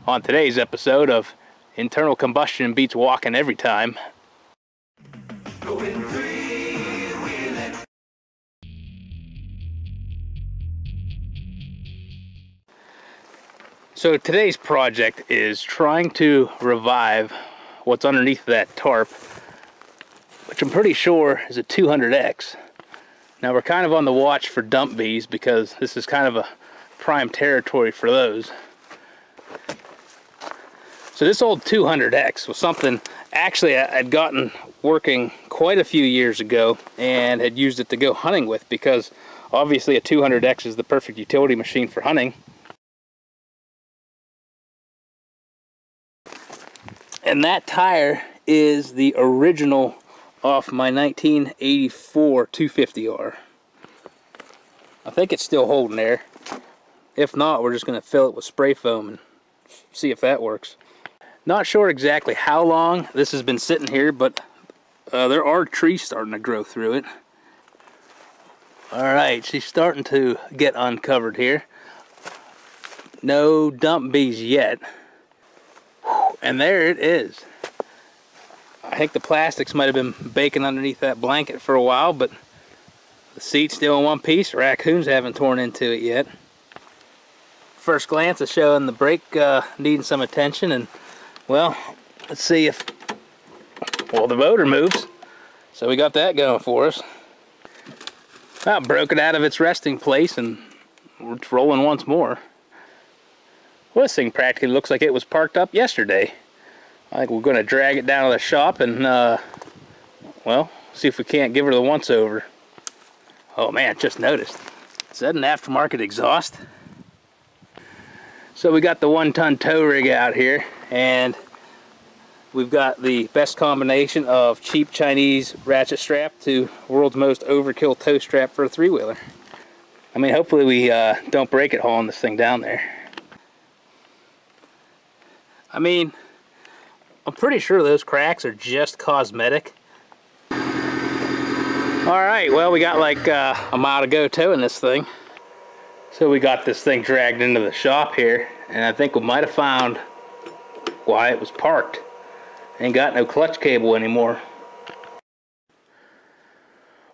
On today's episode of Internal Combustion Beats Walking Every Time. So today's project is trying to revive what's underneath that tarp, which I'm pretty sure is a 200X. Now we're kind of on the watch for dump bees because this is kind of a prime territory for those. So this old 200X was something actually I'd gotten working quite a few years ago and had used it to go hunting with, because obviously a 200X is the perfect utility machine for hunting. And that tire is the original off my 1984 250R. I think it's still holding there. If not, we're just going to fill it with spray foam and see if that works. Not sure exactly how long this has been sitting here, but there are trees starting to grow through it. Alright, she's starting to get uncovered here. No dump bees yet. And there it is. I think the plastics might have been baking underneath that blanket for a while, but the seat's still in one piece. Raccoons haven't torn into it yet. First glance is showing the brake needing some attention, and well, let's see if, well, the motor moves. So we got that going for us. I broke it out of its resting place and it's rolling once more. Well, this thing practically looks like it was parked up yesterday. I think we're going to drag it down to the shop and, well, see if we can't give her the once-over. Oh man, just noticed. Is that an aftermarket exhaust? So we got the 1-ton tow rig out here, and we've got the best combination of cheap Chinese ratchet strap to world's most overkill tow strap for a 3-wheeler. I mean, hopefully we don't break it hauling this thing down there. I mean, I'm pretty sure those cracks are just cosmetic. Alright, well, we got like a mile to go towing this thing. So we got this thing dragged into the shop here, and I think we might have found why it was parked. Ain't got no clutch cable anymore.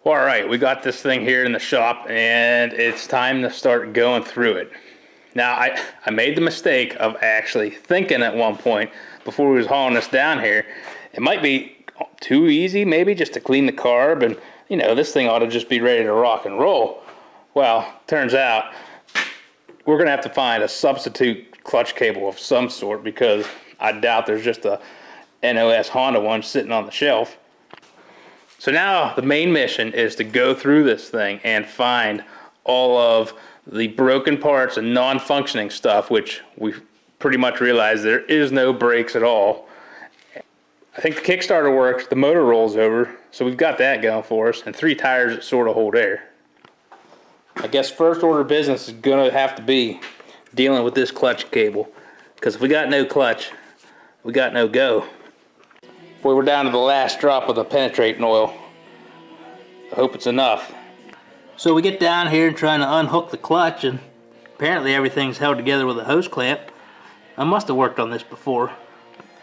Alright, we got this thing here in the shop, and it's time to start going through it. Now, I made the mistake of actually thinking at one point, before we was hauling this down here, it might be too easy maybe just to clean the carb, and you know, this thing ought to just be ready to rock and roll. Well, turns out we're gonna have to find a substitute clutch cable of some sort, because I doubt there's just a NOS Honda one sitting on the shelf. So now the main mission is to go through this thing and find all of the broken parts and non-functioning stuff, which we pretty much realized there is no brakes at all. I think the Kickstarter works, the motor rolls over, so we've got that going for us, and 3 tires that sort of hold air. I guess first order of business is gonna have to be dealing with this clutch cable, because if we got no clutch, we got no go. Boy, we're down to the last drop of the penetrating oil. I hope it's enough. So we get down here and trying to unhook the clutch, and apparently everything's held together with a hose clamp. I must have worked on this before.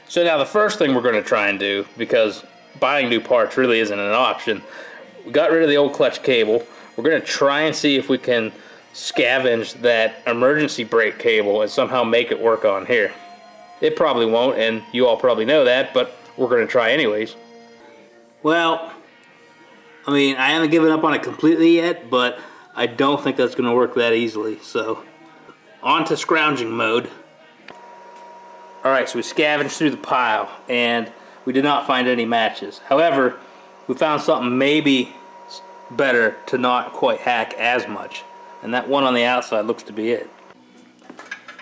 So now the first thing we're going to try and do, because buying new parts really isn't an option, we got rid of the old clutch cable. We're going to try and see if we can scavenge that emergency brake cable and somehow make it work on here. It probably won't, and you all probably know that, but we're going to try anyways. Well, I mean, I haven't given up on it completely yet, but I don't think that's going to work that easily. So, on to scrounging mode. Alright, so we scavenged through the pile, and we did not find any matches. However, we found something maybe better to not quite hack as much. And that one on the outside looks to be it.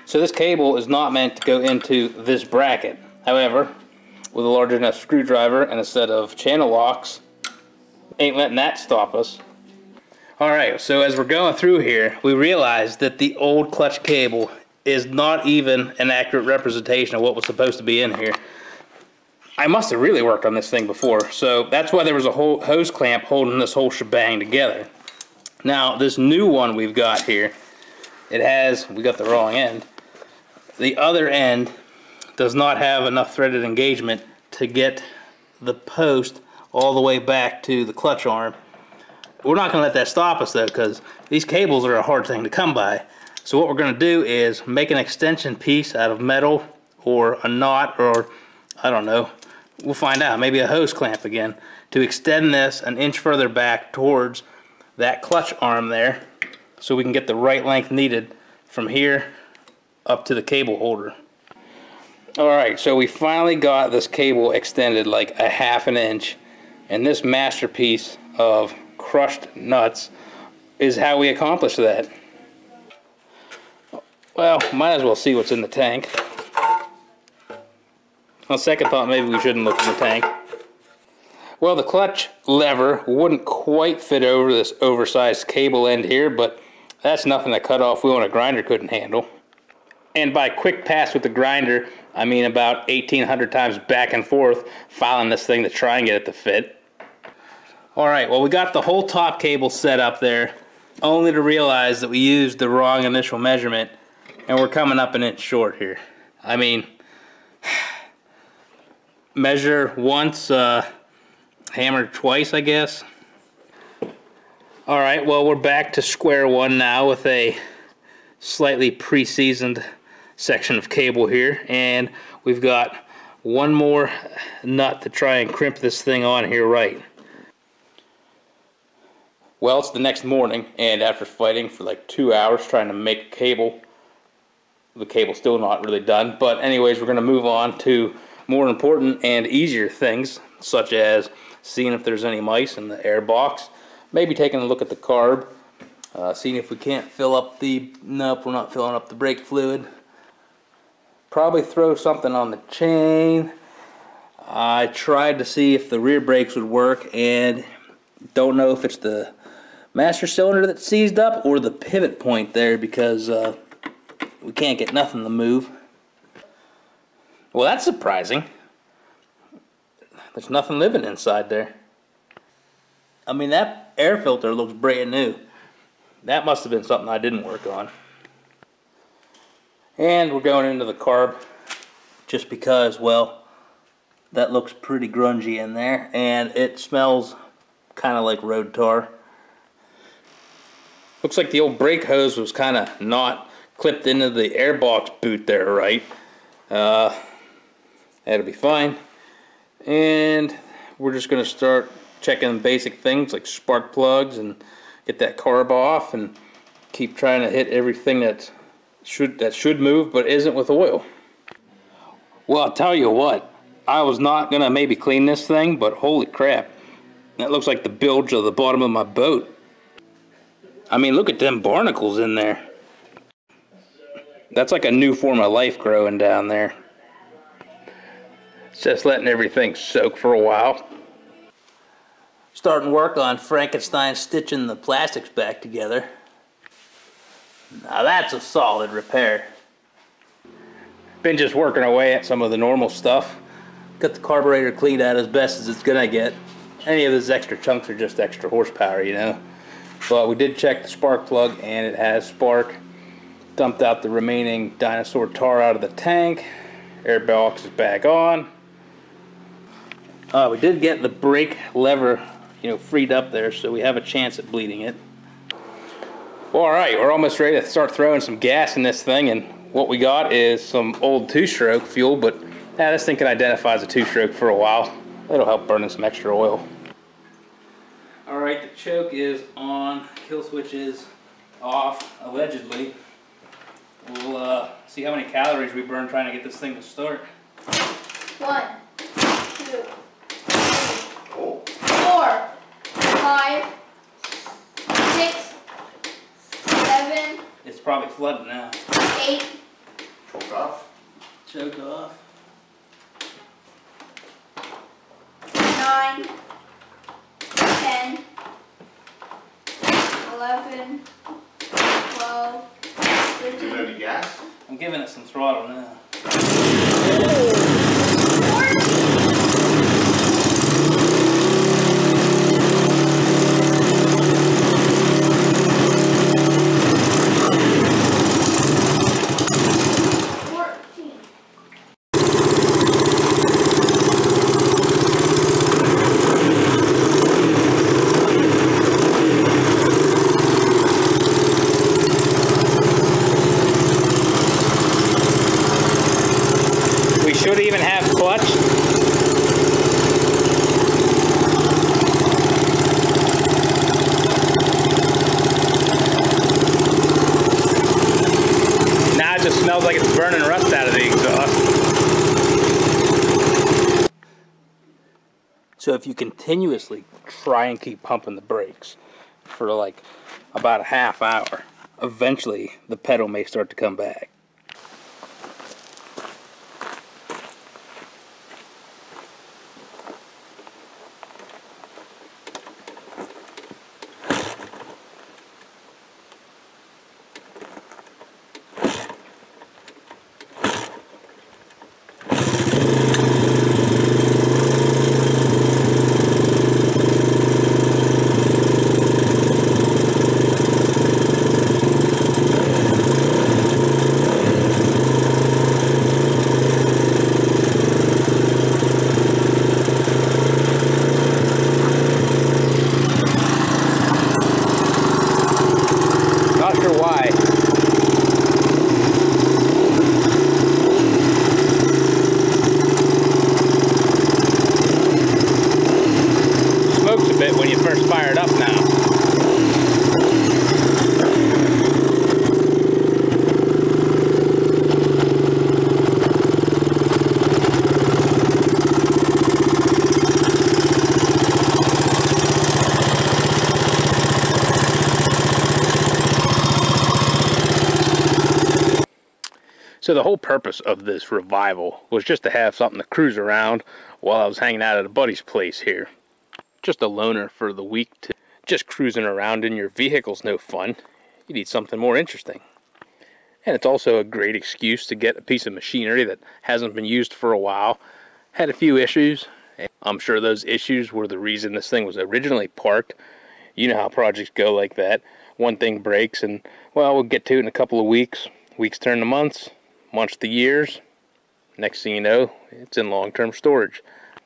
So this cable is not meant to go into this bracket. However, with a large enough screwdriver and a set of channel locks, ain't letting that stop us. Alright, so as we're going through here, we realized that the old clutch cable is not even an accurate representation of what was supposed to be in here. I must have really worked on this thing before, so that's why there was a whole hose clamp holding this whole shebang together. Now, this new one we've got here, it has, we got the wrong end, the other end does not have enough threaded engagement to get the post all the way back to the clutch arm. We're not going to let that stop us though, because these cables are a hard thing to come by. So what we're going to do is make an extension piece out of metal or a knot, or I don't know, we'll find out, maybe a hose clamp again, to extend this an inch further back towards that clutch arm there, so we can get the right length needed from here up to the cable holder. Alright, so we finally got this cable extended like a half an inch, and this masterpiece of crushed nuts is how we accomplish that. Well, might as well see what's in the tank. On second thought, maybe we shouldn't look in the tank. Well, the clutch lever wouldn't quite fit over this oversized cable end here, but that's nothing a cut-off wheel and a grinder couldn't handle. And by quick pass with the grinder, I mean about 1,800 times back and forth filing this thing to try and get it to fit. Alright, well, we got the whole top cable set up there, only to realize that we used the wrong initial measurement, and we're coming up an inch short here. I mean, measure once, hammer twice, I guess. Alright, well, we're back to square one now with a slightly pre-seasoned section of cable here, and we've got one more nut to try and crimp this thing on here right. Well, it's the next morning, and after fighting for like 2 hours trying to make cable, the cable's still not really done. But anyways, we're going to move on to more important and easier things, such as seeing if there's any mice in the air box, maybe taking a look at the carb, seeing if we can't fill up the, nope, we're not filling up the brake fluid. Probably throw something on the chain. I tried to see if the rear brakes would work, and don't know if it's the master cylinder that's seized up or the pivot point there, because we can't get nothing to move. Well, that's surprising. There's nothing living inside there. I mean, that air filter looks brand new. That must have been something I didn't work on. And we're going into the carb just because, well, that looks pretty grungy in there, and it smells kind of like road tar. Looks like the old brake hose was kind of not clipped into the airbox boot there, right? That'll be fine. And we're just going to start checking basic things like spark plugs and get that carb off, and keep trying to hit everything that should move but isn't with oil. Well, I'll tell you what, I was not going to maybe clean this thing, but holy crap, that looks like the bilge of the bottom of my boat. I mean, look at them barnacles in there. That's like a new form of life growing down there. It's just letting everything soak for a while. Starting work on Frankenstein stitching the plastics back together. Now that's a solid repair. Been just working away at some of the normal stuff. Got the carburetor cleaned out as best as it's gonna get. Any of those extra chunks are just extra horsepower, you know. But we did check the spark plug, and it has spark. Dumped out the remaining dinosaur tar out of the tank. Air box is back on. We did get the brake lever, you know, freed up there, so we have a chance at bleeding it. Well, alright, we're almost ready to start throwing some gas in this thing, and what we got is some old two-stroke fuel, but yeah, this thing can identify as a two-stroke for a while. It'll help burning some extra oil. Alright, the choke is on, kill switch is off, allegedly. We'll see how many calories we burn trying to get this thing to start. 1, 2, 3, 4, 5, 6, 7. It's probably flooding now. 8. Choke off. Choke off. 9, 10, 11, 12, 13. Give it any gas? I'm giving it some throttle now. 14. clutch. Now it just smells like it's burning rust out of the exhaust. So if you continuously try and keep pumping the brakes for like about a half hour, eventually the pedal may start to come back. When you first fire it up now. So the whole purpose of this revival was just to have something to cruise around while I was hanging out at a buddy's place here. Just a loner for the week. Just cruising around in your vehicle's no fun. You need something more interesting. And it's also a great excuse to get a piece of machinery that hasn't been used for a while. Had a few issues. I'm sure those issues were the reason this thing was originally parked. You know how projects go like that. One thing breaks and, well, we'll get to it in a couple of weeks. Weeks turn to months, months to years. Next thing you know, it's in long-term storage.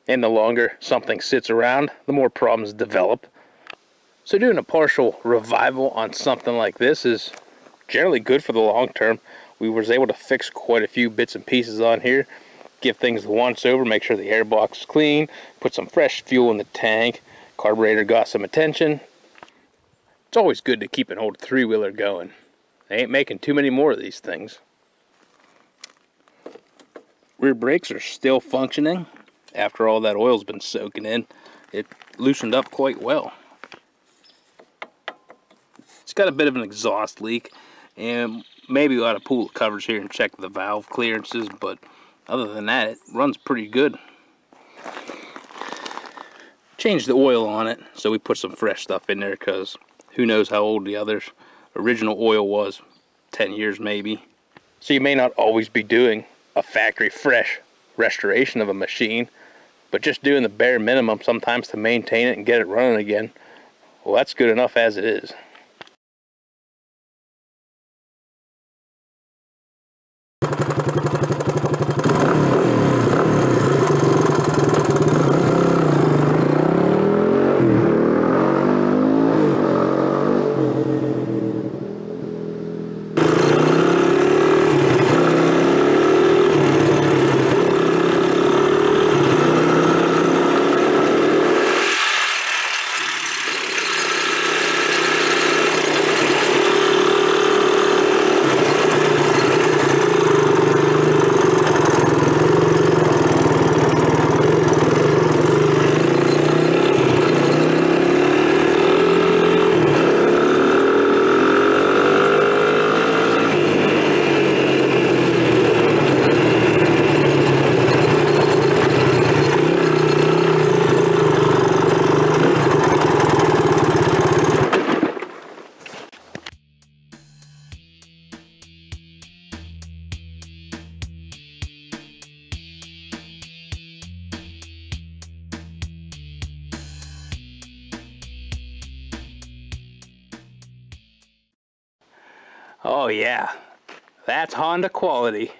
And the longer something sits around, the more problems develop. So doing a partial revival on something like this is generally good for the long term. We was able to fix quite a few bits and pieces on here, give things the once over, make sure the air box is clean, put some fresh fuel in the tank, carburetor got some attention. It's always good to keep an old three-wheeler going. They ain't making too many more of these things. Rear brakes are still functioning. After all that oil's been soaking in, it loosened up quite well. It's got a bit of an exhaust leak, and maybe we ought to pull the covers here and check the valve clearances, but other than that, it runs pretty good. Changed the oil on it, so we put some fresh stuff in there because who knows how old the other's original oil was, 10 years maybe. So you may not always be doing a factory fresh restoration of a machine, but just doing the bare minimum sometimes to maintain it and get it running again, well, that's good enough as it is. Oh yeah, that's Honda quality.